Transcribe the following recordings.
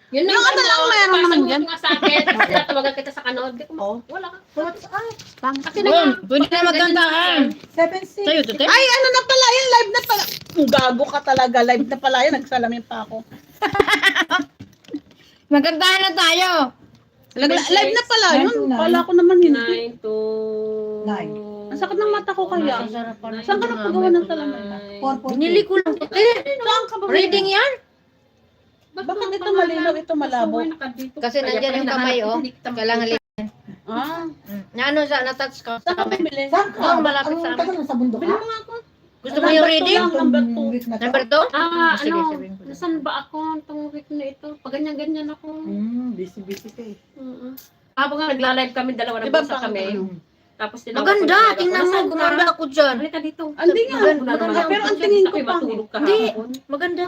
Yun Yung ano lang meron naman dyan. Nga sa akin, tinatawagan kita sa kanood. Di ko, wala ka. Kasi Pwede na magkantaan. 7-6. Sa'yo, Tute? Ay, ano na pala yan? Live na pala. Gago ka talaga. Live na pala yan. Nagsalamin pa ako. Magkantaan na tayo. Live na pala yun. 9 to 9. Kala ko naman hindi. 9 to... 9. Ang sakit ng mata ko kaya. Saan ka nagpagawa ng salamin? 4-4. Binili ko lang, Tute. Saan ka ba? Reading yan? Bakit ito malinaw, ito malabo? Kasi nandyan yung kamay, oh. Kailangan litin. Ah, Na ano sa natouch ka sa saan ka kamay. bumili? Saan ka? Doon, malapit sa Ang tagal na sa bundok Bili ka? mo nga ako. Gusto mo yung reading? Number 2. Week na to. Number 2? Sige, Ano, sabihin ko. nasan ba ako itong week na ito? Pag ganyan-ganyan ako. Busy ka eh. Habang nga nagla-live kami, dalawa Diba nag-usap pang kami. ano? Tapos tinawag ko Maganda, na, tingnan mo, "Nasaan ka? gumanda ako dyan. Halika dito. Hindi nga. Maganda. Pero ang tingin ko Ako'y pa. matulog ka Hindi. hapon. Maganda,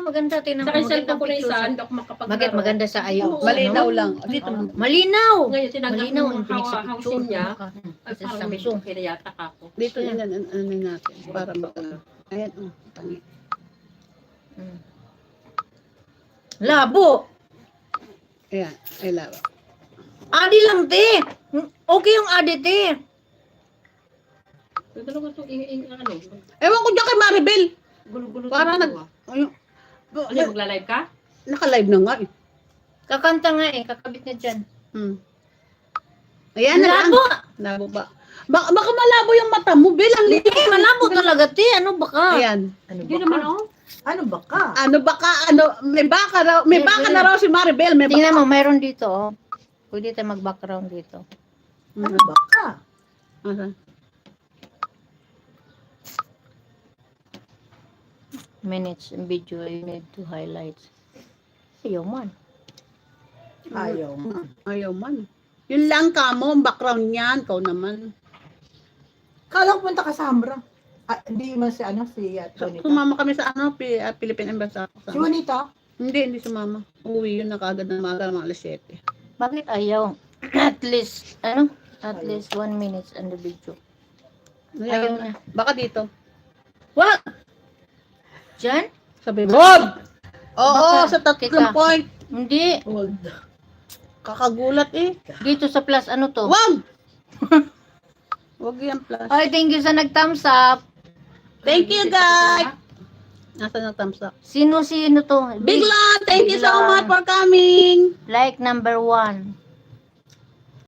tingnan mo. Sa cellphone ko na Magandang isa, picture. hindi ako makapaglaro. Bakit maganda sa ayaw? Oo. Malinaw Ano? lang. Dito. Malinaw! Ngayon, tinanggap Malinaw ko ang yung pinig sa housing picture. niya. Ay, Kasi parang sa medyo Samsung. kinayatak ako. Dito yan, ano natin. Para makala. Ayan, oh. Tangi. Labo! Ayan, ay lava. Adi lang, te! Okay yung adi, te. Yung dalawa itong ano, Ewan ko dyan kay Maribel. gulo-gulo. Para itong nag... dalawa. Ayun. Ano, magla-live ka? Naka-live na nga eh. Kakanta nga eh, kakabit niya dyan. Ayan na lang. Labo! Labo ba? Baka malabo yung mata mo, Bel. Ang Hindi, malabo talaga, te. Ano ba ka? Ayan. Hindi naman, oh. Ano ba ka? Ano baka, may baka raw, may baka na raw si Maribel. May baka. Tingnan mo, mayroon dito, oh. Pwede tayo mag-background dito. Ano ba ka? Asan? Minutes in video, you need to highlight. Ayaw man. Ayaw. Ayaw man. Yun lang ka mo, ang background niyan. Kau naman. Kala ko punta ka sa Hambra. Ah, hindi man si ano, si Juanita. Sumama kami sa Philippine Embassy. Si Juanita? Hindi sumama. Uwi yun na kaagad ng mga alas 7. Bakit ayaw? At least, ano? At least 1 minute in the video. Ayaw na. Baka dito. Wag! Diyan? Sabi mo. Oo, Baka sa tatlong kita. point. Hindi. Huwag. Kakagulat eh. Dito sa plus, ano to? Wag! Wag yan plus. Ay, thank you sa nag-thumbs up. Thank you guys! Nasaan ang thumbs up? Sino to? Big Lon, thank you so Big Lon. much for coming! Like number 1.